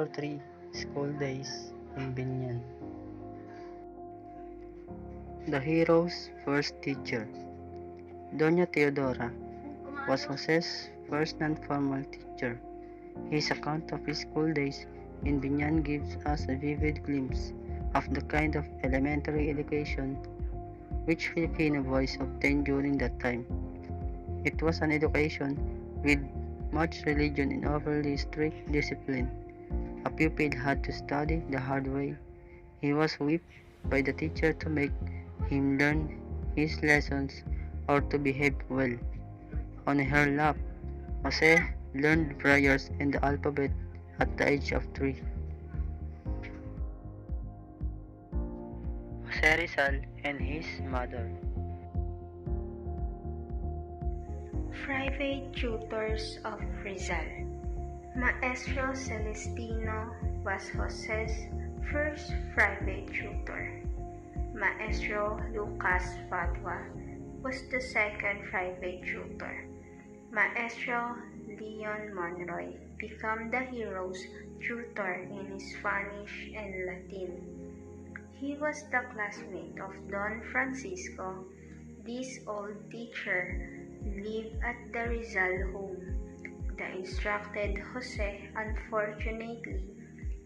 Chapter 3 School Days in Biñan. The hero's first teacher. Doña Teodora was Jose's first non-formal teacher. His account of his school days in Biñan gives us a vivid glimpse of the kind of elementary education which Filipino boys obtained during that time. It was an education with much religion and overly strict discipline. A pupil had to study the hard way. He was whipped by the teacher to make him learn his lessons or to behave well. On her lap, Jose learned prayers and the alphabet at the age of 3. Jose Rizal and his mother. Private tutors of Rizal. Maestro Celestino was Jose's first private tutor. Maestro Lucas Padua was the second private tutor. Maestro Leon Monroy became the hero's tutor in Spanish and Latin. He was the classmate of Don Francisco. This old teacher lived at the Rizal home. The instructed Jose, unfortunately,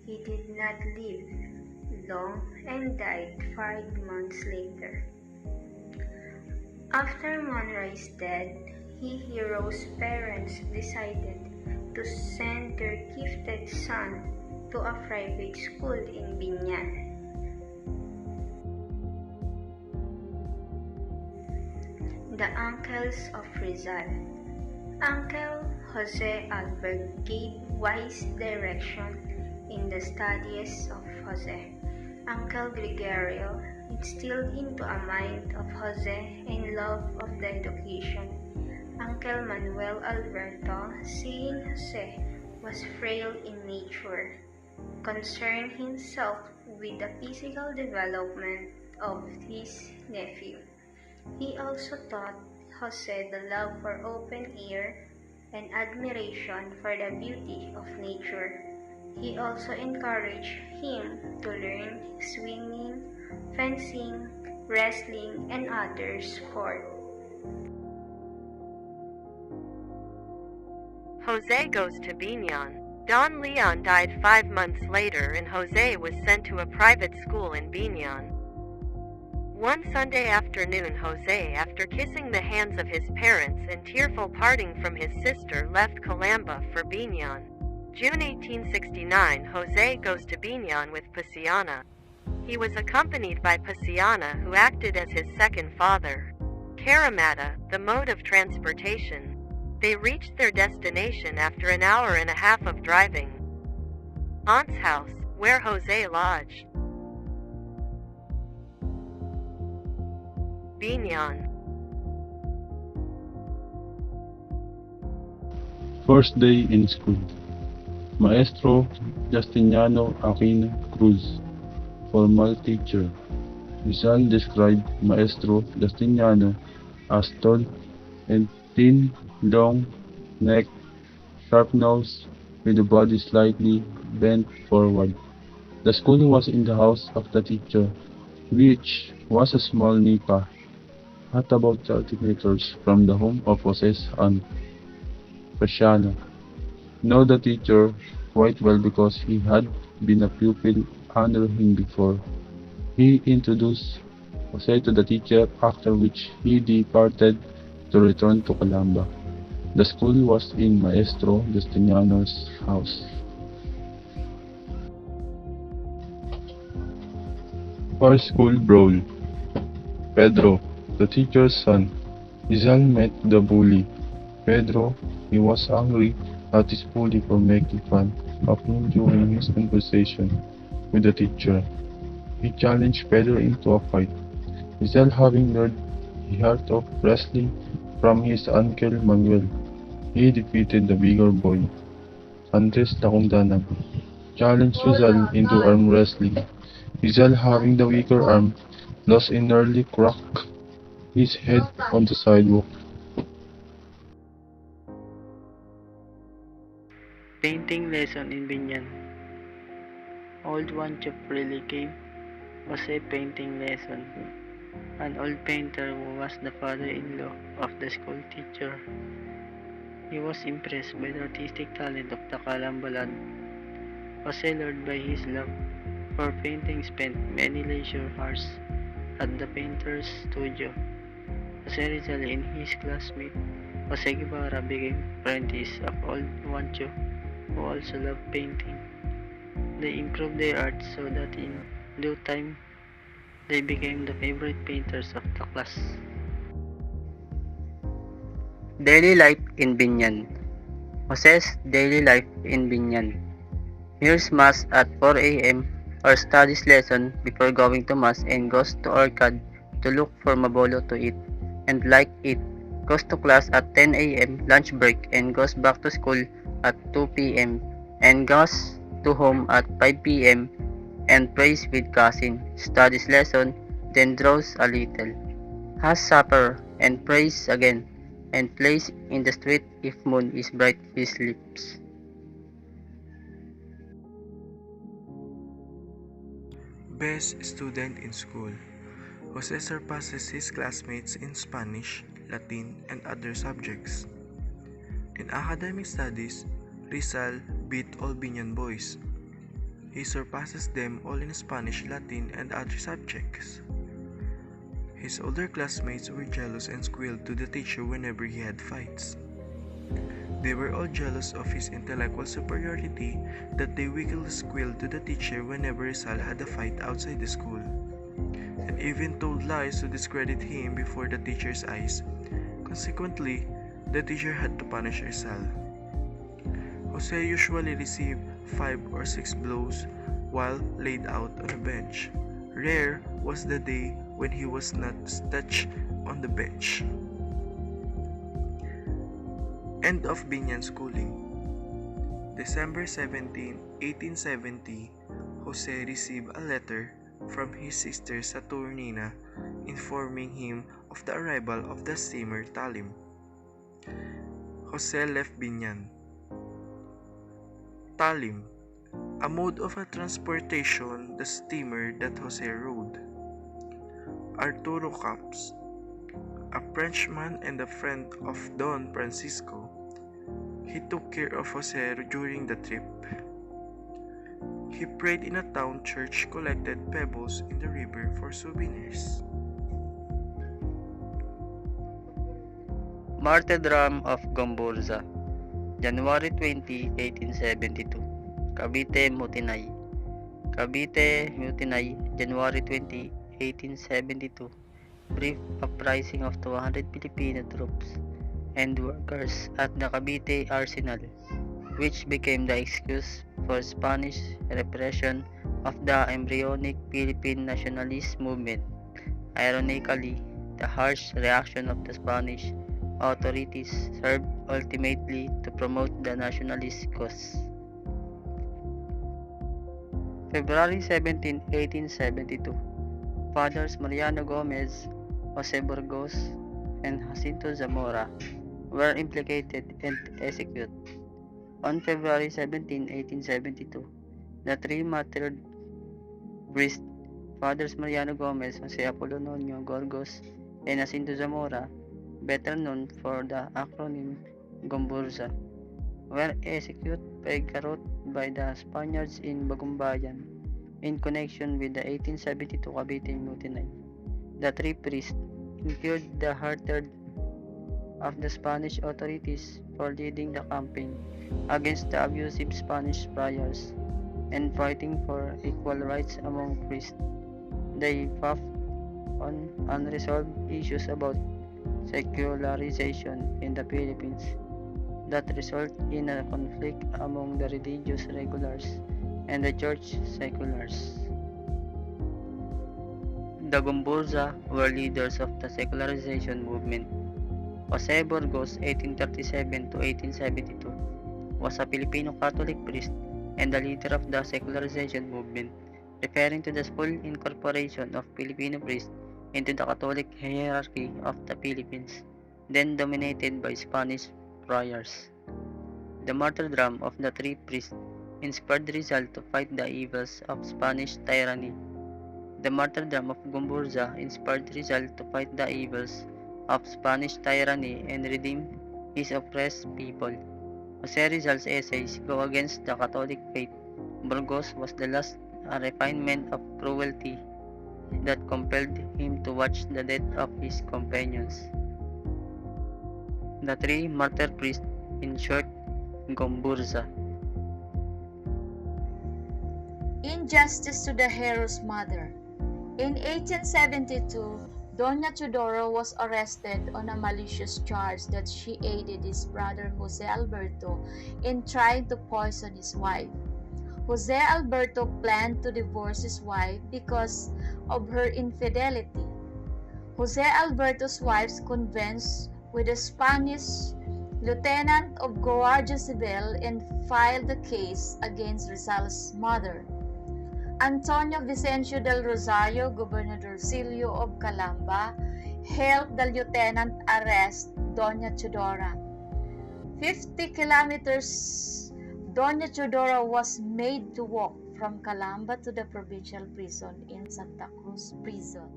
he did not live long and died 5 months later. After Monroy's death, his hero's parents decided to send their gifted son to a private school in Biñan. The uncles of Rizal. Uncle Jose Albert gave wise direction in the studies of Jose. Uncle Gregorio instilled into a mind of Jose a love of the education. Uncle Manuel Alberto, seeing Jose was frail in nature, concerned himself with the physical development of his nephew. He also taught Jose the love for open air and admiration for the beauty of nature. He also encouraged him to learn swimming, fencing, wrestling, and other sports. Jose goes to Biñan. Don Leon died 5 months later and Jose was sent to a private school in Biñan. One Sunday afternoon, Jose, after kissing the hands of his parents and tearful parting from his sister, left Calamba for Biñan. June 1869, Jose goes to Biñan with Pasiana. He was accompanied by Pasiana, who acted as his second father. Caramata, the mode of transportation. They reached their destination after an hour and a half of driving. Aunt's house, where Jose lodged. Biñan. First day in school. Maestro Justiniano Aquino Cruz, formal teacher. Rizal described Maestro Justiniano as tall and thin, long neck, sharp nose, with the body slightly bent forward. The school was in the house of the teacher, which was a small nipa, at about 30 meters from the home of Jose's aunt, Pasiana. Know the teacher quite well because he had been a pupil under him before. He introduced Jose to the teacher, after which he departed to return to Calamba. The school was in Maestro Justiniano's house. First school brawl. Pedro, the teacher's son. Rizal met the bully. Pedro, he was angry at his bully for making fun of him during his conversation with the teacher. He challenged Pedro into a fight. Rizal, having learned the art of wrestling from his uncle Manuel, he defeated the bigger boy. Andres Lacundanang challenged Rizal into arm wrestling. Rizal, having the weaker arm, lost and nearly cracked his head on the sidewalk. Painting lesson in Biñan. Old Juancho freely gave Jose painting lesson. An old painter who was the father-in-law of the school teacher. He was impressed by the artistic talent of the Kalambalan. Jose, lured by his love for painting, spent many leisure hours at the painter's studio. Jose Rizal and his classmate Jose Guevara became apprentices of old Juancho, who also loved painting. They improved their art so that in due time they became the favorite painters of the class. Daily life in Biñan. Jose's daily life in Biñan. Hears mass at 4 a.m. or studies lesson before going to mass and goes to Orchard to look for mabolo to eat and like it. Goes to class at 10 a.m. lunch break and goes back to school at 2 p.m. and goes to home at 5 p.m. and prays with cousin, studies lesson, then draws a little, has supper and prays again, and plays in the street if moon is bright he sleeps. Best student in school. Jose surpasses his classmates in Spanish, Latin, and other subjects. In academic studies, Rizal beat all Biñan boys. He surpasses them all in Spanish, Latin, and other subjects. His older classmates were jealous and squealed to the teacher whenever he had fights. They were all jealous of his intellectual superiority that they weakly squealed to the teacher whenever Rizal had a fight outside the school, and even told lies to discredit him before the teacher's eyes. Consequently, the teacher had to punish Rizal. Jose usually received 5 or 6 blows while laid out on a bench. Rare was the day when he was not stretched on the bench. End of Biñan schooling. December 17, 1870, Jose received a letter from his sister Saturnina informing him of the arrival of the steamer Talim. Jose left Biñan. Talim, a mode of transportation, the steamer that Jose rode. Arturo Camps, a Frenchman and a friend of Don Francisco. He took care of Jose during the trip. He prayed in a town church, collected pebbles in the river for souvenirs. Martyrdom of Gomburza, January 20, 1872. Cavite Mutiny. Cavite Mutiny, January 20, 1872. Brief uprising of 200 Filipino troops and workers at the Cavite Arsenal, which became the excuse for Spanish repression of the embryonic Philippine nationalist movement. Ironically, the harsh reaction of the Spanish authorities served ultimately to promote the nationalist cause. February 17, 1872. Fathers Mariano Gomez, Jose Burgos, and Jacinto Zamora were implicated and executed. On February 17, 1872, the three martyred priests, Fathers Mariano Gomez, Jose Apolonio Gorgos, and Jacinto Zamora, better known for the acronym Gomburza, were executed by garrote by the Spaniards in Bagumbayan in connection with the 1872 Cavite Mutiny. The three priests incurred the hatred of the Spanish authorities for leading the campaign against the abusive Spanish friars and fighting for equal rights among priests. They fought on unresolved issues about secularization in the Philippines that result in a conflict among the religious regulars and the church seculars. The Gomburza were leaders of the secularization movement. Jose Burgos, 1837 to 1872, was a Filipino Catholic priest and the leader of the secularization movement, referring to the full incorporation of Filipino priests into the Catholic hierarchy of the Philippines, then dominated by Spanish friars. The martyrdom of the three priests inspired Rizal to fight the evils of Spanish tyranny. The martyrdom of Gomburza inspired Rizal to fight the evils of Spanish tyranny and redeem his oppressed people. Jose Rizal's essays go against the Catholic faith. Burgos was the last refinement of cruelty that compelled him to watch the death of his companions. The three martyr priests, in short, Gomburza. Injustice to the hero's mother. In 1872, Doña Teodora was arrested on a malicious charge that she aided his brother Jose Alberto in trying to poison his wife. Jose Alberto planned to divorce his wife because of her infidelity. Jose Alberto's wife convinced with a Spanish lieutenant of Guardia Civil and filed the case against Rizal's mother. Antonio Vicencio del Rosario, Gobernadorcillo of Calamba, helped the lieutenant arrest Doña Teodora. 50 kilometers, Doña Teodora was made to walk from Calamba to the provincial prison in Santa Cruz Prison.